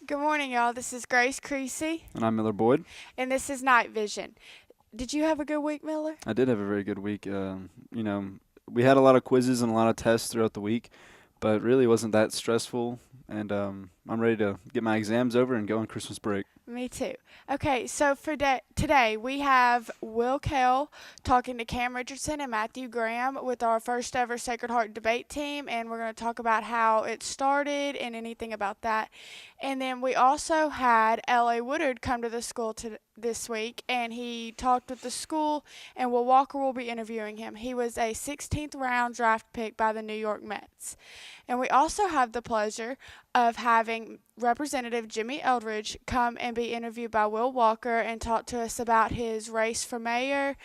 Good morning, y'all. This is Grace Creasy, And I'm Miller Boyd. and this is Night Vision. Did you have a good week, Miller? I did have a very good week. We had a lot of quizzes and a lot of tests throughout the week, but really wasn't that stressful. And I'm ready to get my exams over and go on Christmas break. Me too. Okay, so for today we have Will Kell talking to Cam Richardson and Matthew Graham with our first ever Sacred Heart debate team, and we're going to talk about how it started and anything about that. And then we also had L.A. Woodard come to the school this week, and he talked with the school, and Will Walker will be interviewing him. He was a 16th round draft pick by the New York Mets. And we also have the pleasure of having Representative Jimmy Eldridge come and be interviewed by Will Walker and talk to us about his race for mayor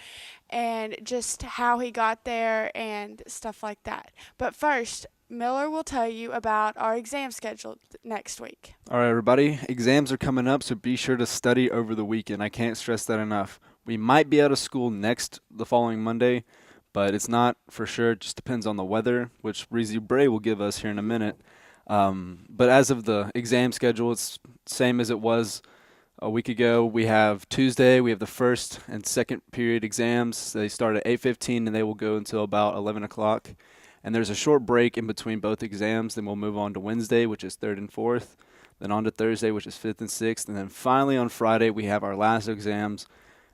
and just how he got there and stuff like that. But first, Miller will tell you about our exam schedule next week. All right, everybody. Exams are coming up, so be sure to study over the weekend. I can't stress that enough. We might be out of school the following Monday, but it's not for sure. It just depends on the weather, which Breezy Bray will give us here in a minute. But as of the exam schedule, it's same as it was a week ago. We have Tuesday, we have the first and second period exams. They start at 8:15 and they will go until about 11 o'clock. And there's a short break in between both exams. Then we'll move on to Wednesday, which is third and fourth. Then on to Thursday, which is fifth and sixth. And then finally on Friday, we have our last exams.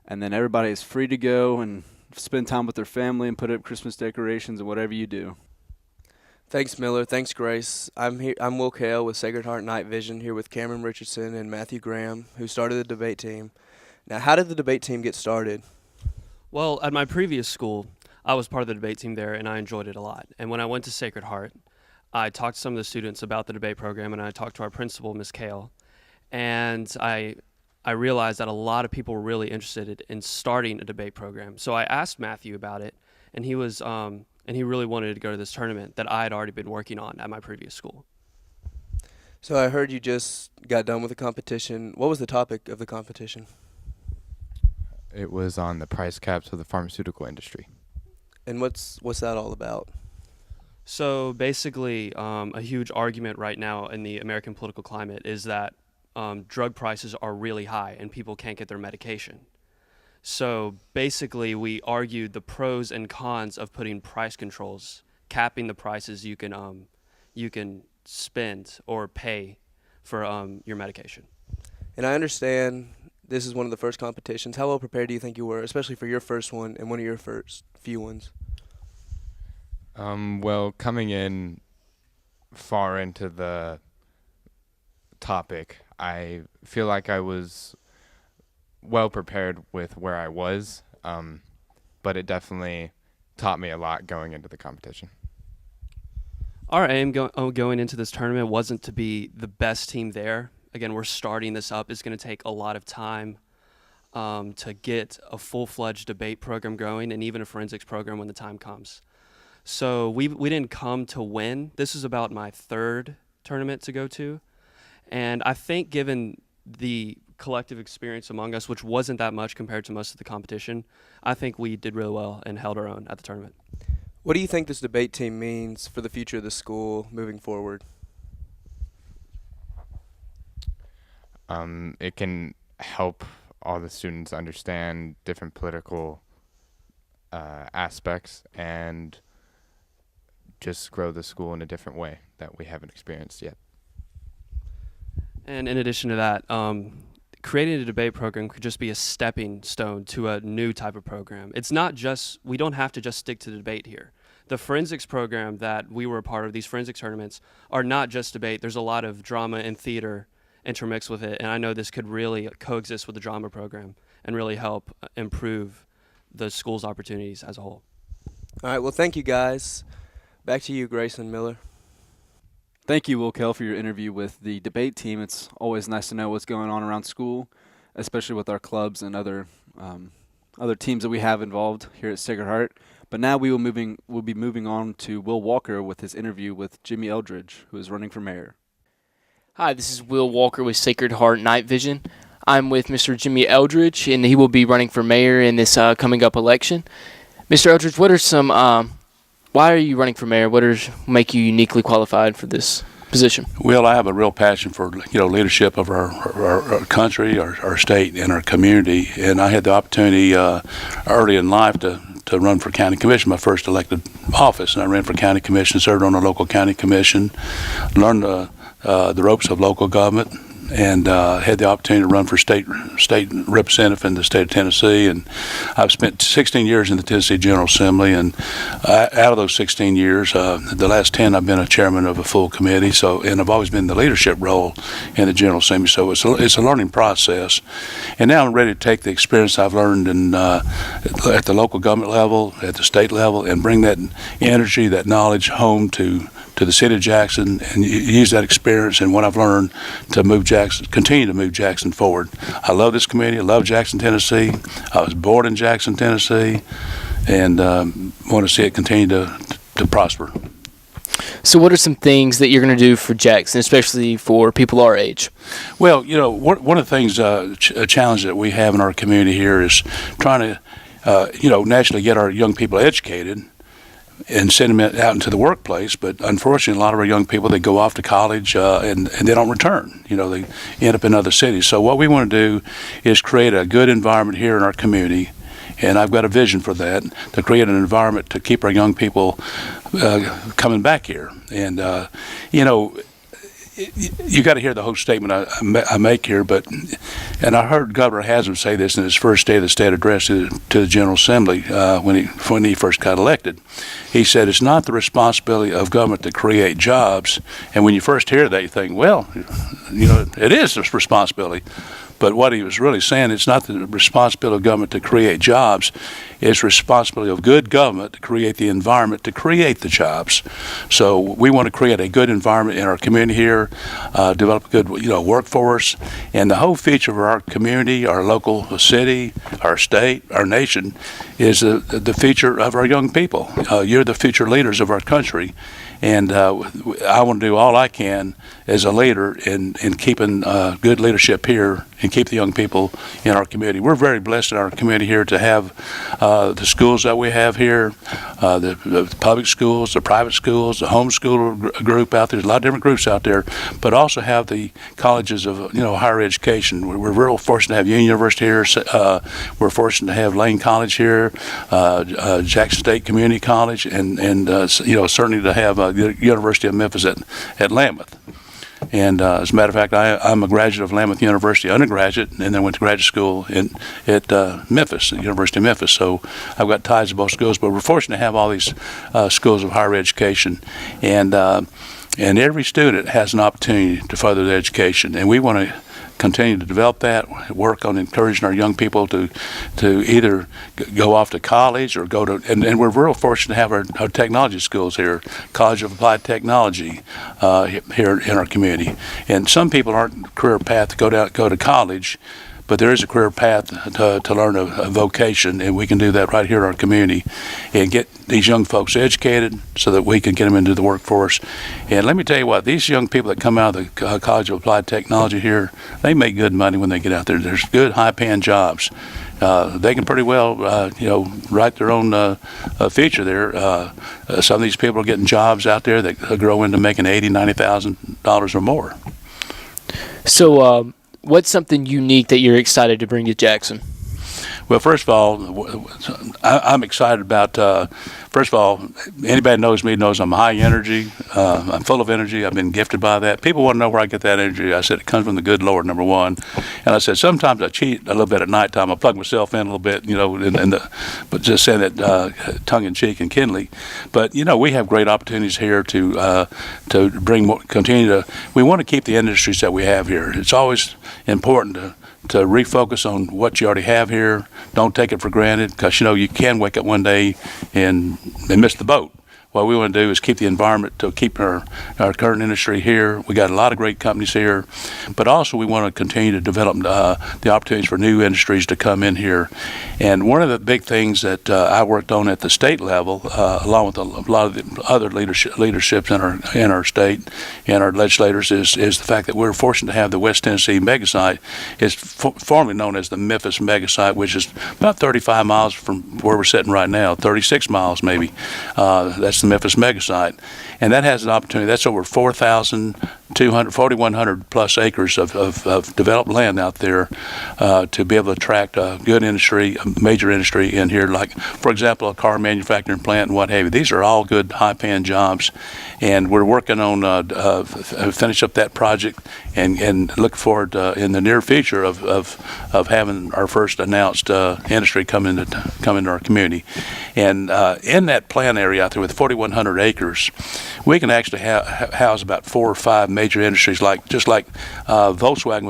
And then everybody is free to go and spend time with their family and put up Christmas decorations and whatever you do. Thanks, Miller. Thanks, Grace. I'm Will Kale with Sacred Heart Night Vision here with Cameron Richardson and Matthew Graham, who started the debate team. Now, how did the debate team get started? Well, at my previous school, I was part of the debate team there, and I enjoyed it a lot. And when I went to Sacred Heart, I talked to some of the students about the debate program, and I talked to our principal, Ms. Kale, and I realized that a lot of people were really interested in starting a debate program. So I asked Matthew about it, and he was and he really wanted to go to this tournament that I had already been working on at my previous school. So I heard you just got done with the competition. What was the topic of the competition? It was on the price caps of the pharmaceutical industry. And what's that all about? So basically, a huge argument right now in the American political climate is that drug prices are really high and people can't get their medication. So basically, we argued the pros and cons of putting price controls, capping the prices you can spend or pay for your medication. And I understand this is one of the first competitions. How well prepared do you think you were, especially for your first one and one of your first few ones? Well, coming in far into the topic, I feel like I was well prepared with where I was, but it definitely taught me a lot going into the competition. Our aim going into this tournament wasn't to be the best team there. Again, we're starting this up. It's going to take a lot of time to get a full-fledged debate program going and even a forensics program when the time comes. So we didn't come to win. This is about my third tournament to go to. And I think given the collective experience among us, which wasn't that much compared to most of the competition, I think we did really well and held our own at the tournament. What do you think this debate team means for the future of the school moving forward? It can help all the students understand different political aspects and just grow the school in a different way that we haven't experienced yet. And in addition to that, creating a debate program could just be a stepping stone to a new type of program. It's not just, we don't have to just stick to the debate here. The forensics program that we were a part of, these forensics tournaments, are not just debate. There's a lot of drama and theater intermixed with it, and I know this could really coexist with the drama program and really help improve the school's opportunities as a whole. All right, well, thank you, guys. Back to you, Grayson Miller. Thank you, Will Kell, for your interview with the debate team. It's always nice to know what's going on around school, especially with our clubs and other teams that we have involved here at Sacred Heart. But now we'll be moving on to Will Walker with his interview with Jimmy Eldridge, who is running for mayor. Hi, this is Will Walker with Sacred Heart Night Vision. I'm with Mr. Jimmy Eldridge, and he will be running for mayor in this coming up election. Mr. Eldridge, what are some why are you running for mayor? What make you uniquely qualified for this? position? Well, I have a real passion for leadership of our country, our state, and our community. And I had the opportunity early in life to run for county commission, my first elected office. And I ran for county commission, served on a local county commission, learned the ropes of local government, and had the opportunity to run for state representative in the state of Tennessee. And I've spent 16 years in the Tennessee General Assembly, and out of those 16 years, the last 10 I've been a chairman of a full committee. And I've always been in the leadership role in the General Assembly. So it's a learning process. And now I'm ready to take the experience I've learned at the local government level, at the state level, and bring that energy, that knowledge home to the city of Jackson, and use that experience and what I've learned to continue to move Jackson forward. I love this community. I love Jackson, Tennessee. I was born in Jackson, Tennessee, and want to see it continue to prosper. So what are some things that you're going to do for Jackson, especially for people our age? Well, one of the things, a challenge that we have in our community here is trying to, naturally get our young people educated and send them out into the workplace. But unfortunately, a lot of our young people, they go off to college and they don't return. They end up in other cities. So what we want to do is create a good environment here in our community, and I've got a vision for that, to create an environment to keep our young people coming back here. And, you got to hear the whole statement I make here, and I heard Governor Haslam say this in his first day of the state address to the General Assembly when he first got elected. He said, it's not the responsibility of government to create jobs. And when you first hear that, you think, well, it is a responsibility. But what he was really saying, it's not the responsibility of government to create jobs. It's responsibility of good government to create the environment to create the jobs. So we want to create a good environment in our community here, develop a good workforce, and the whole feature of our community, our local city, our state, our nation, is the feature of our young people. You're the future leaders of our country. And I want to do all I can as a leader in keeping good leadership here and keep the young people in our community. We're very blessed in our community here to have the schools that we have here, the public schools, the private schools, the homeschool group out there. There's a lot of different groups out there, but also have the colleges of higher education. We're real fortunate to have Union University here. We're fortunate to have Lane College here, Jackson State Community College, and certainly to have the University of Memphis at Lambuth. And as a matter of fact, I'm a graduate of Lambuth University, undergraduate, and then went to graduate school at Memphis, the University of Memphis. So I've got ties to both schools, but we're fortunate to have all these schools of higher education. And every student has an opportunity to further their education, and we want to continue to develop that, work on encouraging our young people to either go off to college or go to, and we're real fortunate to have our technology schools here, College of Applied Technology here in our community. And some people aren't career path to go to college, but there is a career path to learn a vocation, and we can do that right here in our community and get these young folks educated so that we can get them into the workforce. And let me tell you what, these young people that come out of the College of Applied Technology here, they make good money when they get out there. There's good, high-paying jobs. They can pretty well, write their own future there. Some of these people are getting jobs out there that grow into making $80,000, $90,000 or more. So, what's something unique that you're excited to bring to Jackson? Well, first of all, I'm excited about, first of all, anybody that knows me knows I'm high energy. I'm full of energy. I've been gifted by that. People want to know where I get that energy. I said it comes from the good Lord, number one. And I said sometimes I cheat a little bit at nighttime. I plug myself in a little bit, but just saying that tongue-in-cheek and kindly. But, we have great opportunities here to bring more, we want to keep the industries that we have here. It's always important to refocus on what you already have here. Don't take it for granted, because you can wake up one day and miss the boat. What we want to do is keep the environment to keep our current industry here. We got a lot of great companies here, but also we want to continue to develop the opportunities for new industries to come in here. And one of the big things that I worked on at the state level, along with a lot of the other leaderships in our state and our legislators, is the fact that we're fortunate to have the West Tennessee megasite. It's formerly known as the Memphis megasite, which is about 35 miles from where we're sitting right now, 36 miles maybe. That's the Memphis mega site. And that has an opportunity. That's over 4,100 plus acres of developed land out there to be able to attract a good industry, a major industry in here, like, for example, a car manufacturing plant and what have you. These are all good, high-paying jobs. And we're working on finish up that project and look forward in the near future of having our first announced industry come into our community. And in that plant area out there with 4,100 acres, we can actually house about 4 or 5 major industries, like Volkswagen.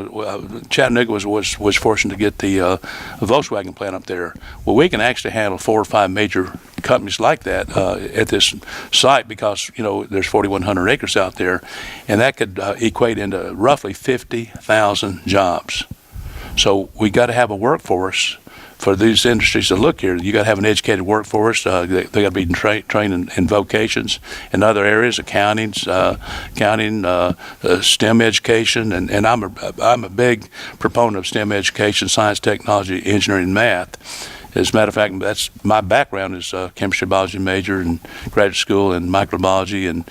Chattanooga was fortunate to get the Volkswagen plant up there. Well, we can actually handle 4 or 5 major companies like that at this site because there's 4,100 acres out there, and that could equate into roughly 50,000 jobs. So we got to have a workforce for these industries to look here. You got to have an educated workforce. They got to be trained in vocations in other areas, accounting, STEM education, and I'm a big proponent of STEM education: science, technology, engineering, and math. As a matter of fact, that's my background is chemistry, biology major in graduate school and microbiology. And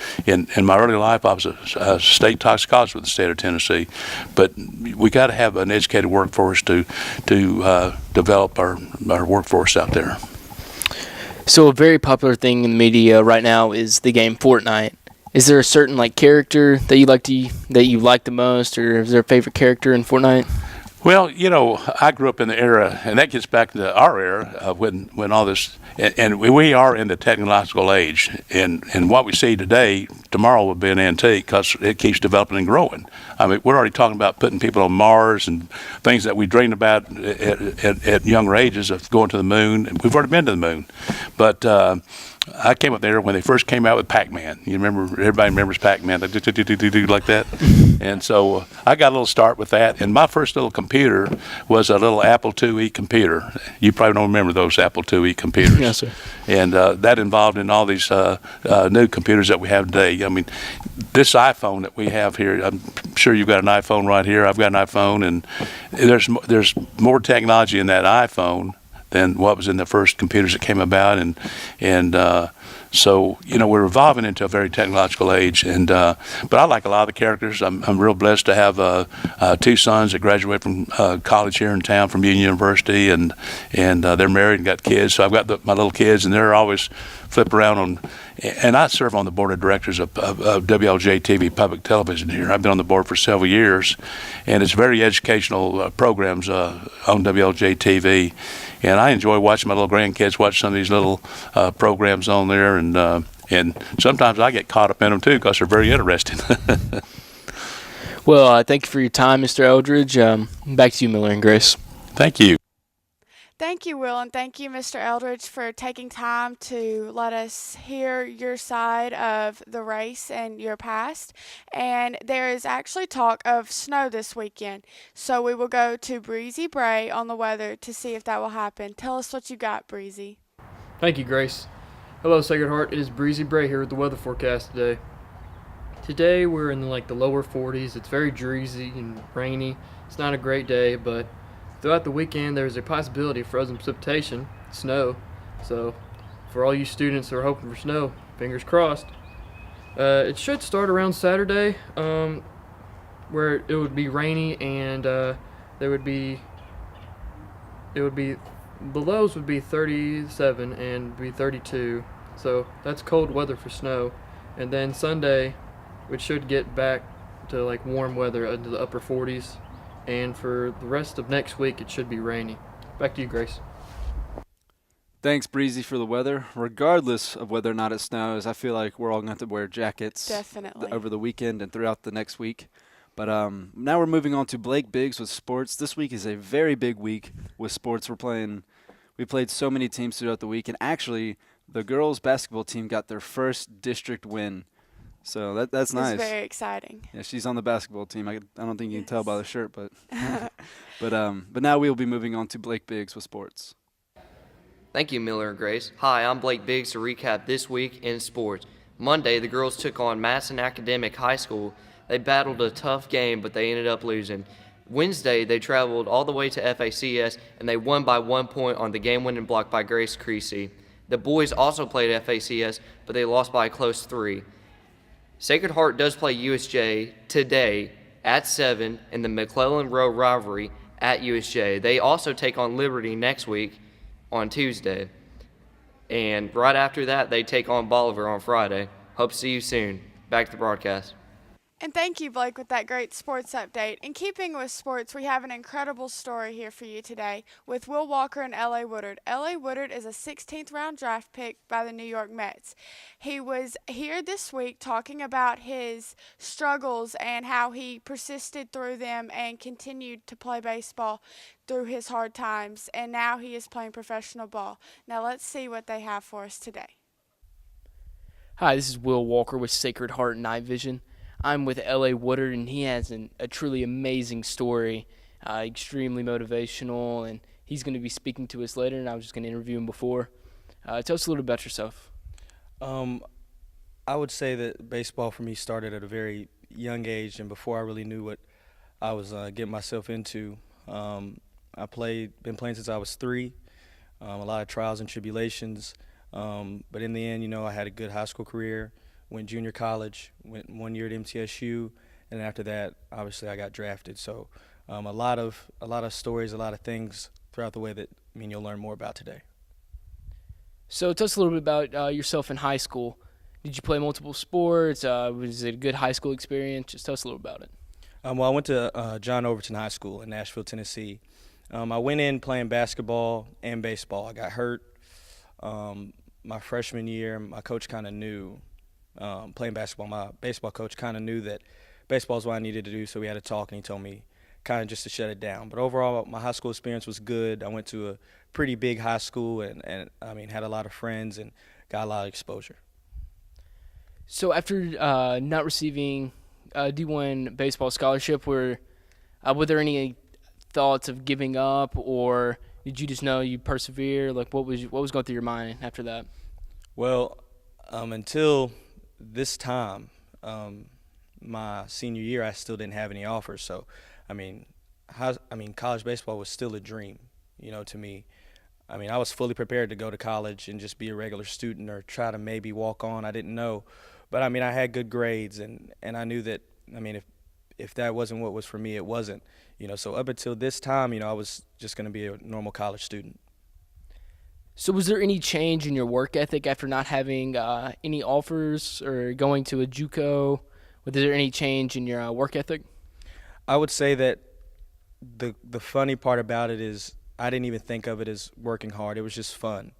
in my early life, I was a state toxicologist with the state of Tennessee. But we got to have an educated workforce to develop our workforce out there. So a very popular thing in the media right now is the game Fortnite. Is there a certain character that you like the most, or is there a favorite character in Fortnite? Well, I grew up in the era, and that gets back to our era when all this, and we are in the technological age, and what we see today, tomorrow will be an antique because it keeps developing and growing. I mean, we're already talking about putting people on Mars and things that we dreamed about at younger ages of going to the moon. We've already been to the moon, but I came up there when they first came out with Pac-Man. You remember? Everybody remembers Pac-Man, like that. And so I got a little start with that. And my first little computer was a little Apple IIe computer. You probably don't remember those Apple IIe computers. Yes, sir. And that involved in all these new computers that we have today. I mean, this iPhone that we have here, I'm sure you've got an iPhone right here. I've got an iPhone, and there's more technology in that iPhone than what was in the first computers that came about, and so we're evolving into a very technological age. And but I like a lot of the characters. I'm real blessed to have 2 sons that graduated from college here in town from Union University, and they're married and got kids. So I've got my little kids, and they're always flip around on. And I serve on the board of directors of WLJ-TV Public Television here. I've been on the board for several years, and it's very educational programs on WLJ-TV. And I enjoy watching my little grandkids watch some of these little programs on there, and sometimes I get caught up in them too because they're very interesting. Well, thank you for your time, Mr. Eldridge. Back to you, Miller and Grace. Thank you. Thank you, Will, and thank you, Mr. Eldridge, for taking time to let us hear your side of the race and your past. And there is actually talk of snow this weekend, so we will go to Breezy Bray on the weather to see if that will happen. Tell us what you got, Breezy. Thank you, Grace. Hello, Sacred Heart. It is Breezy Bray here with the weather forecast today. Today we're in the lower 40s. It's very drizzly and rainy. It's not a great day, but throughout the weekend, there's a possibility of frozen precipitation, snow. So, for all you students who are hoping for snow, fingers crossed. It should start around Saturday, where it would be rainy, and the lows would be 37 and be 32. So that's cold weather for snow. And then Sunday, we should get back to warm weather into the upper 40s. And for the rest of next week, it should be rainy. Back to you, Grace. Thanks, Breezy, for the weather. Regardless of whether or not it snows, I feel like we're all going to have to wear jackets Definitely. over the weekend and throughout the next week. But now we're moving on to Blake Biggs with sports. This week is a very big week with sports. We played so many teams throughout the week, and actually the girls' basketball team got their first district win. So that's nice. It's very exciting. Yeah, she's on the basketball team. I don't think you can tell by the shirt, but but now we'll be moving on to Blake Biggs with sports. Thank you, Miller and Grace. Hi, I'm Blake Biggs to recap this week in sports. Monday, the girls took on Madison Academic High School. They battled a tough game, but they ended up losing. Wednesday, they traveled all the way to FACS, and they won by 1 point on the game-winning block by Grace Creasy. The boys also played FACS, but they lost by a close 3. Sacred Heart does play USJ today at 7 in the McClellan Row rivalry at USJ. They also take on Liberty next week on Tuesday. And right after that, they take on Bolivar on Friday. Hope to see you soon. Back to the broadcast. And thank you, Blake, with that great sports update. In keeping with sports, we have an incredible story here for you today with Will Walker and L.A. Woodard. L.A. Woodard is a 16th round draft pick by the New York Mets. He was here this week talking about his struggles and how he persisted through them and continued to play baseball through his hard times. And now he is playing professional ball. Now let's see what they have for us today. Hi, this is Will Walker with Sacred Heart Night Vision. I'm with L.A. Woodard, and he has a truly amazing story, extremely motivational, and he's going to be speaking to us later, and I was just going to interview him before. Tell us a little about yourself. I would say that baseball for me started at a very young age, and before I really knew what I was getting myself into. Been playing since I was 3, a lot of trials and tribulations, but in the end, I had a good high school career. Went junior college, went 1 year at MTSU, and after that, obviously, I got drafted. So, a lot of stories, a lot of things throughout the way that you'll learn more about today. So, tell us a little bit about yourself in high school. Did you play multiple sports? Was it a good high school experience? Just tell us a little about it. Well, I went to John Overton High School in Nashville, Tennessee. I went in playing basketball and baseball. I got hurt my freshman year. My coach kind of knew. Playing basketball, my baseball coach kind of knew that baseball is what I needed to do, so we had a talk, and he told me kind of just to shut it down. But overall, my high school experience was good. I went to a pretty big high school and had a lot of friends and got a lot of exposure. So after not receiving a D1 baseball scholarship, were there any thoughts of giving up, or did you just know you persevere? Like, what was going through your mind after that? Well, until this time, my senior year, I still didn't have any offers. So, college baseball was still a dream, to me. I was fully prepared to go to college and just be a regular student or try to maybe walk on. I didn't know. But, I had good grades, and I knew that, if that wasn't what was for me, it wasn't. So up until this time, I was just going to be a normal college student. So was there any change in your work ethic after not having any offers or going to a JUCO? Was there any change in your work ethic? I would say that the funny part about it is I didn't even think of it as working hard. It was just fun.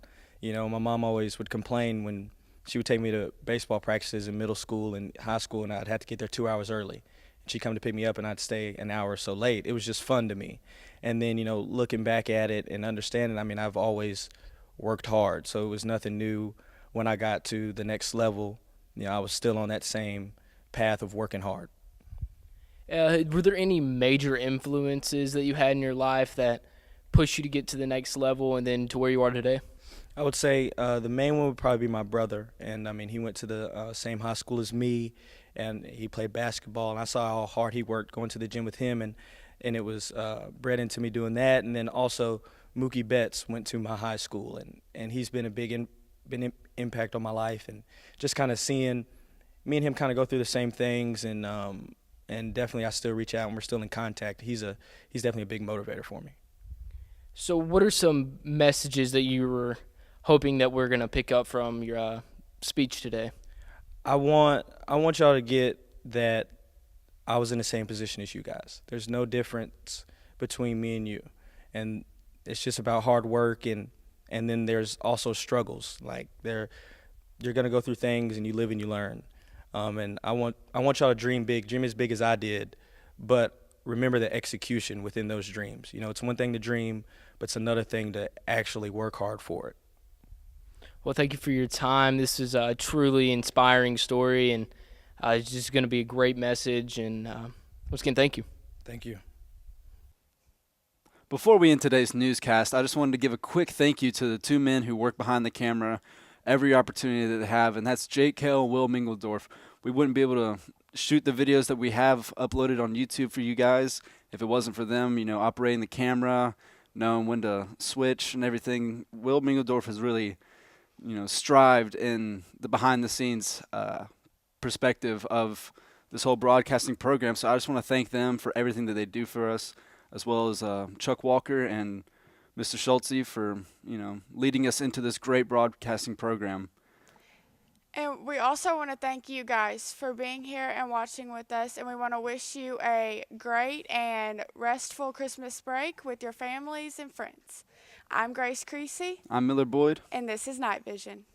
My mom always would complain when she would take me to baseball practices in middle school and high school, and I'd have to get there 2 hours early. And she'd come to pick me up, and I'd stay an hour or so late. It was just fun to me. And then, looking back at it and understanding, I've always worked hard, so it was nothing new. When I got to the next level, I was still on that same path of working hard. Were there any major influences that you had in your life that pushed you to get to the next level and then to where you are today? I would say the main one would probably be my brother, and he went to the same high school as me, and he played basketball, and I saw how hard he worked going to the gym with him, and it was bred into me doing that. And then also Mookie Betts went to my high school, and he's been a big impact on my life, and just kind of seeing me and him kind of go through the same things, and definitely I still reach out and we're still in contact. He's definitely a big motivator for me. So what are some messages that you were hoping that we're going to pick up from your speech today? I want y'all to get that I was in the same position as you guys. There's no difference between me and you, and it's just about hard work, and then there's also struggles. Like you're gonna go through things, and you live and you learn. And I want y'all to dream big, dream as big as I did, but remember the execution within those dreams. It's one thing to dream, but it's another thing to actually work hard for it. Well, thank you for your time. This is a truly inspiring story, and it's just going to be a great message. And once again, thank you. Thank you. Before we end today's newscast, I just wanted to give a quick thank you to the two men who work behind the camera every opportunity that they have, and that's Jake Kell and Will Mingledorf. We wouldn't be able to shoot the videos that we have uploaded on YouTube for you guys if it wasn't for them, operating the camera, knowing when to switch and everything. Will Mingledorf has really strived in the behind the scenes perspective of this whole broadcasting program. So I just want to thank them for everything that they do for us, as well as Chuck Walker and Mr. Schultze for, leading us into this great broadcasting program. And we also want to thank you guys for being here and watching with us. And we want to wish you a great and restful Christmas break with your families and friends. I'm Grace Creasy. I'm Miller Boyd. And this is Night Vision.